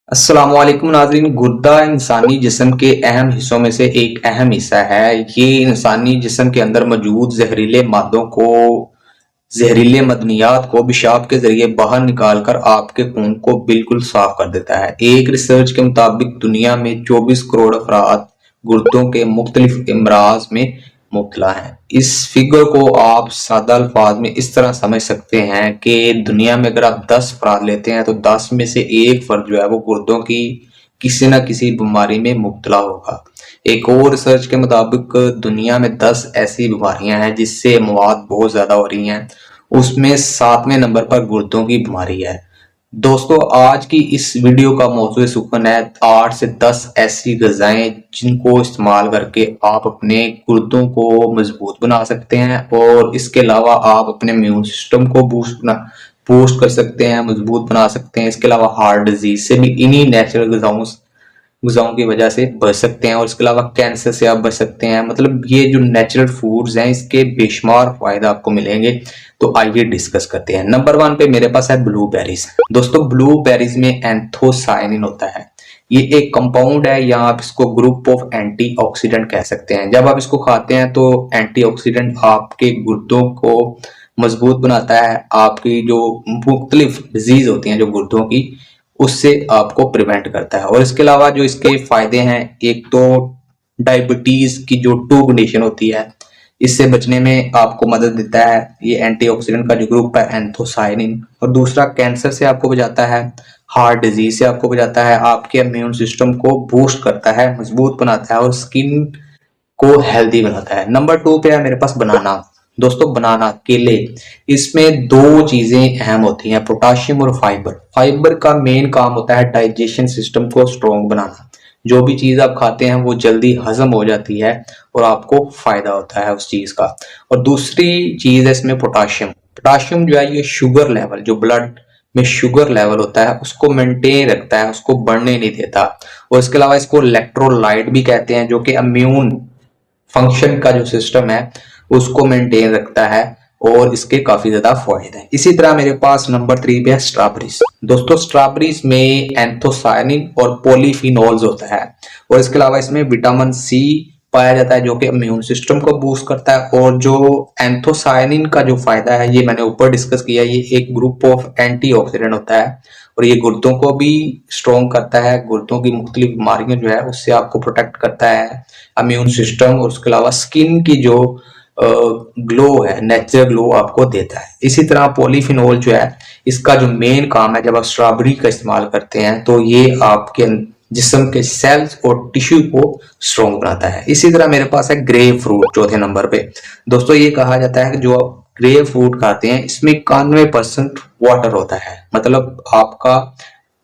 अस्सलाम वालेकुम नाज़रीन। गुर्दा इंसानी जिस्म के अहम हिस्सों में से एक अहम हिस्सा है। ये इंसानी जिस्म के अंदर मौजूद जहरीले मदनियात को पेशाब के जरिए बाहर निकालकर आपके खून को बिल्कुल साफ कर देता है। एक रिसर्च के मुताबिक दुनिया में 24 करोड़ अफराद गुर्दों के मुख्तलिफ इमराज में मुब्तला हैं। इस फिगर को आप सादा अल्फाज में इस तरह समझ सकते हैं कि दुनिया में अगर आप 10 अफराद लेते हैं तो 10 में से एक फर्द जो है वो गुर्दों की किसी न किसी बीमारी में मुब्तला होगा। एक और रिसर्च के मुताबिक दुनिया में 10 ऐसी बीमारियां हैं जिससे मौत बहुत ज्यादा हो रही हैं। उसमें 7वें नंबर पर गुर्दों की बीमारी है। दोस्तों, आज की इस वीडियो का मौजूद सुखन है 8 से 10 ऐसी ग़िज़ाएं जिनको इस्तेमाल करके आप अपने गुर्दों को मजबूत बना सकते हैं और इसके अलावा आप अपने इम्यून सिस्टम को बूस्ट कर सकते हैं, मजबूत बना सकते हैं। इसके अलावा हार्ट डिजीज से भी इन्हीं नेचुरल ग़िज़ाओं की वजह से बच सकते हैं और इसके अलावा कैंसर से आप बच सकते हैं। मतलब ये जो नेचुरल फूड्स हैं इसके बेशुमार फायदा आपको मिलेंगे। तो आइए डिस्कस करते हैं। नंबर 1 पे मेरे पास है ब्लूबेरीज। दोस्तों, ब्लूबेरीज में एंथोसायनिन होता है। ये एक कंपाउंड है या आप इसको ग्रुप ऑफ एंटीऑक्सीडेंट कह सकते हैं। जब आप इसको खाते हैं तो एंटीऑक्सीडेंट आपके गुर्दों को मजबूत बनाता है। आपकी जो मुख्तलिफ डिजीज होती हैं जो गुर्दों की, उससे आपको प्रिवेंट करता है। और इसके अलावा जो इसके फायदे हैं, एक तो डायबिटीज की जो 2 कंडीशन होती है इससे बचने में आपको मदद देता है ये एंटीऑक्सीडेंट का जो ग्रुप है एंथोसायनिन। और दूसरा, कैंसर से आपको बचाता है, हार्ट डिजीज से आपको बचाता है, आपके इम्यून सिस्टम को बूस्ट करता है, मजबूत बनाता है और स्किन को हेल्दी बनाता है। नंबर 2 पे है मेरे पास बनाना। दोस्तों, बनाना, केले, इसमें 2 चीजें अहम होती हैं, पोटाशियम और फाइबर। फाइबर का मेन काम होता है डाइजेशन सिस्टम को स्ट्रॉन्ग बनाना। जो भी चीज आप खाते हैं वो जल्दी हजम हो जाती है और आपको फायदा होता है उस चीज का। और दूसरी चीज है इसमें पोटाशियम। पोटाशियम जो है ये शुगर लेवल, जो ब्लड में शुगर लेवल होता है उसको मेंटेन रखता है, उसको बढ़ने नहीं देता। और इसके अलावा इसको इलेक्ट्रोलाइट भी कहते हैं, जो कि इम्यून फंक्शन का जो सिस्टम है उसको मेंटेन रखता है और इसके काफी ज्यादा फायदे हैं। इसी तरह मेरे पास नंबर 3 पे है स्ट्रॉबेरीज। दोस्तों, स्ट्रॉबेरीज में एंथोसायनिन और पॉलीफिनोल्स होता है और इसके अलावा इसमें विटामिन सी पाया जाता है जो कि इम्यून सिस्टम को बूस्ट करता है। और जो एंथोसायनिन का जो फायदा है ये मैंने ऊपर डिस्कस किया, ये एक ग्रुप ऑफ एंटीऑक्सीडेंट होता है और ये गुर्दों को भी स्ट्रॉन्ग करता है। गुर्दों की मुख्तलिफ बीमारियां जो है उससे आपको प्रोटेक्ट करता है, इम्यून सिस्टम, और उसके अलावा स्किन की जो ग्लो है, नेचुरल ग्लो आपको देता है। इसी तरह पॉलीफिनोल जो है इसका जो मेन काम है, जब आप स्ट्रॉबेरी का इस्तेमाल करते हैं तो ये आपके जिस्म के सेल्स और टिश्यू को स्ट्रॉन्ग बनाता है। इसी तरह मेरे पास है ग्रेप फ्रूट चौथे नंबर पे। दोस्तों, ये कहा जाता है कि जो आप ग्रेप फ्रूट खाते हैं इसमें 91% वाटर होता है। मतलब आपका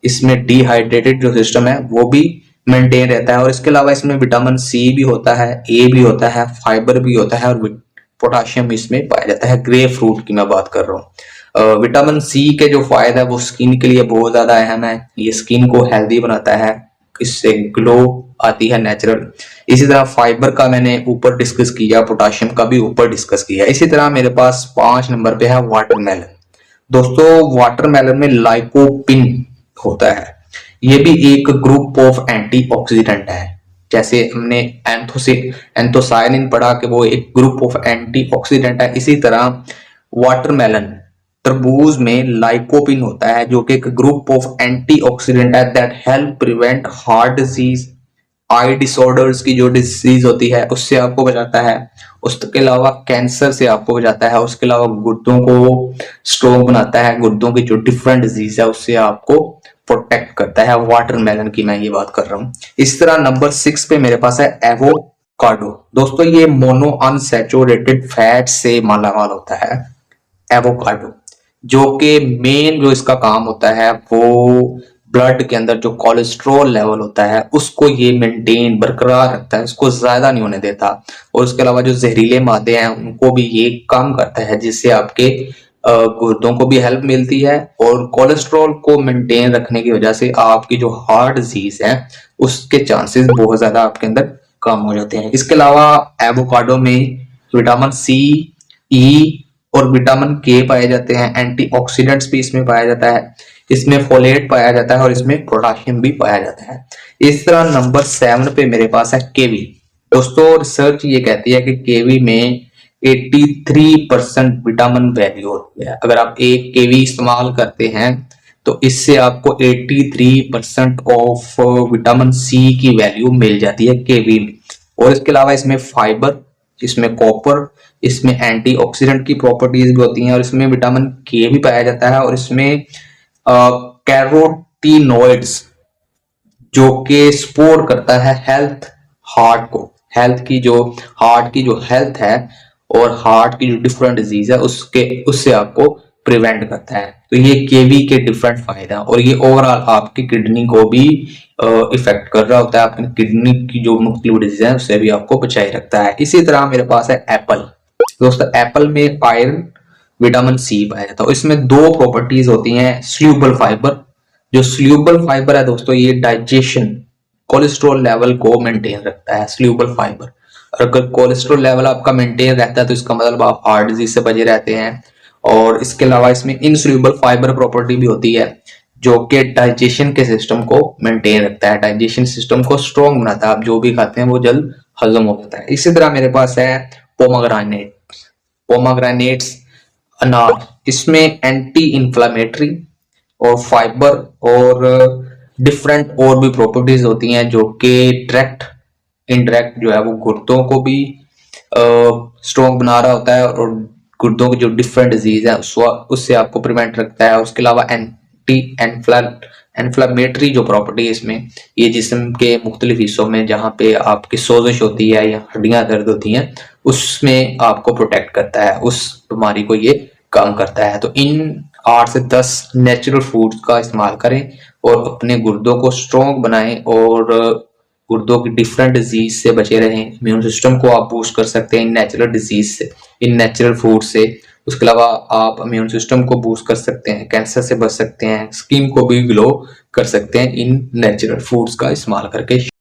इसमें डिहाइड्रेटेड जो सिस्टम है वो भी मेंटेन रहता है। और इसके अलावा इसमें विटामिन सी भी होता है, ए भी होता है, फाइबर भी होता है और पोटाशियम इसमें पाया जाता है। ग्रेप फ्रूट की मैं बात कर रहा हूँ। विटामिन सी के जो फायदा है वो स्किन के लिए बहुत ज्यादा अहम है। ये स्किन को हेल्दी बनाता है, इससे ग्लो आती है नेचुरल। इसी तरह फाइबर का मैंने ऊपर डिस्कस किया, पोटाशियम का भी ऊपर डिस्कस किया। इसी तरह मेरे पास 5 नंबर पे है वाटरमेलन। दोस्तों, वाटरमेलन में लाइकोपिन होता है। ये भी एक ग्रुप ऑफ एंटीऑक्सीडेंट है। जैसे हमने एंथोसायनिन पढ़ा कि वो एक ग्रुप ऑफ एंटीऑक्सीडेंट है, इसी तरह वाटरमेलन, तरबूज में लाइकोपिन होता है जो कि एक ग्रुप ऑफ एंटीऑक्सीडेंट है that help prevent heart disease, I disorders की जो डिजीज होती है उससे आपको बचाता है। उसके अलावा कैंसर से आपको बचाता है। उसके अलावा गुर्दों को स्ट्रॉन्ग बनाता है, गुर्दों की जो डिफरेंट डिजीज है उससे आपको प्रोटेक्ट करता है। वाटरमेलन की मैं ये बात कर रहा हूँ। इस तरह नंबर 6 पे मेरे पास है एवोकाडो। दोस्तों, ये मोनो अनसैचुरेटेड फैट से मालामाल होता है एवोकाडो, जो कि मेन जो इसका काम होता है वो ब्लड के अंदर जो कोलेस्ट्रॉल लेवल होता है उसको ये मेंटेन बरकरार रखता है, उसको ज्यादा नहीं होने देता। और उसके अलावा जो जहरीले मादे हैं उनको भी ये कम करता है, जिससे आपके गुर्दों को भी हेल्प मिलती है। और कोलेस्ट्रॉल को मेंटेन रखने की वजह से आपकी जो हार्ट डिजीज है उसके चांसेस बहुत ज्यादा आपके अंदर कम हो जाते हैं। इसके अलावा एवोकाडो में विटामिन सी, ई और विटामिन के पाए जाते हैं। एंटीऑक्सीडेंट्स भी इसमें पाया जाता है। इसमें फोलेट पाया जाता है और इसमें पोटाशियम भी पाया जाता है। इस तरह नंबर 7 पे मेरे पास है केवी। दोस्तों रिसर्च ये कहती है कि केवी में 83% विटामिन वैल्यू होती है। अगर आप एक केवी इस्तेमाल करते हैं तो इससे आपको 83% ऑफ विटामिन सी की वैल्यू मिल जाती है केवी में। और इसके अलावा इसमें फाइबर, इसमें कॉपर, इसमें एंटीऑक्सीडेंट की प्रॉपर्टीज भी होती हैं और इसमें विटामिन के भी पाया जाता है और इसमें कैरोटीनॉइड्स जो कि सपोर्ट करता है हार्ट को, हार्ट की जो हेल्थ है और हार्ट की जो डिफरेंट डिजीज है उससे आपको प्रिवेंट करता है। तो ये केवी के डिफरेंट फायदा और ये ओवरऑल आपकी किडनी को भी इफेक्ट कर रहा होता है, आपकी किडनी की जो मुख्तलिफ डिजीज है उससे भी आपको बचाए रखता है। इसी तरह मेरे पास है एप्पल। दोस्तों एप्पल में आयरन, विटामिन सी पाया जाता है। इसमें दो प्रॉपर्टीज होती हैं। स्ल्यूबल फाइबर, जो स्ल्यूबल फाइबर है दोस्तों ये डाइजेशन, कोलेस्ट्रॉल लेवल को मेंटेन रखता है स्ल्यूबल फाइबर। अगर कोलेस्ट्रॉल लेवल आपका मेंटेन रहता है तो इसका मतलब आप हार्ट डिजीज से बचे रहते हैं। और इसके अलावा इसमें इनसोल्यूबल फाइबर प्रॉपर्टी भी होती है जो कि डाइजेशन के सिस्टम को मेंटेन रखता है, डाइजेशन सिस्टम को स्ट्रॉन्ग बनाता है। आप जो भी खाते हैं वो जल्द हजम हो जाता है। इसी तरह मेरे पास है पोमाग्रेनेट्स, अनार। इसमें एंटी इंफ्लामेटरी और फाइबर और डिफरेंट और भी प्रॉपर्टीज होती हैं जो कि डायरेक्ट इनडायरेक्ट जो है वो गुर्दों को भी स्ट्रॉन्ग बना रहा होता है और गुर्दों की जो डिफरेंट डिजीज है उससे आपको प्रिवेंट रखता है। उसके अलावा एंटी इन्फ्लामेटरी जो प्रॉपर्टी है इसमें, ये जिस्म के मुख्तलिफ हिस्सों में जहाँ पे आपकी सोजिश होती है या हड्डियां दर्द होती हैं उसमें आपको प्रोटेक्ट करता है, उस बीमारी को ये कम करता है। तो इन 8 से 10 नेचुरल फूड्स का इस्तेमाल करें और अपने गुर्दों को स्ट्रॉन्ग बनाएं और गुर्दों की डिफरेंट डिजीज से बचे रहें। इम्यून सिस्टम को आप बूस्ट कर सकते हैं इन नेचुरल डिजीज से, इन नेचुरल फूड से। उसके अलावा आप इम्यून सिस्टम को बूस्ट कर सकते हैं, कैंसर से बच सकते हैं, स्किन को भी ग्लो कर सकते हैं इन नेचुरल फूड्स का इस्तेमाल करके।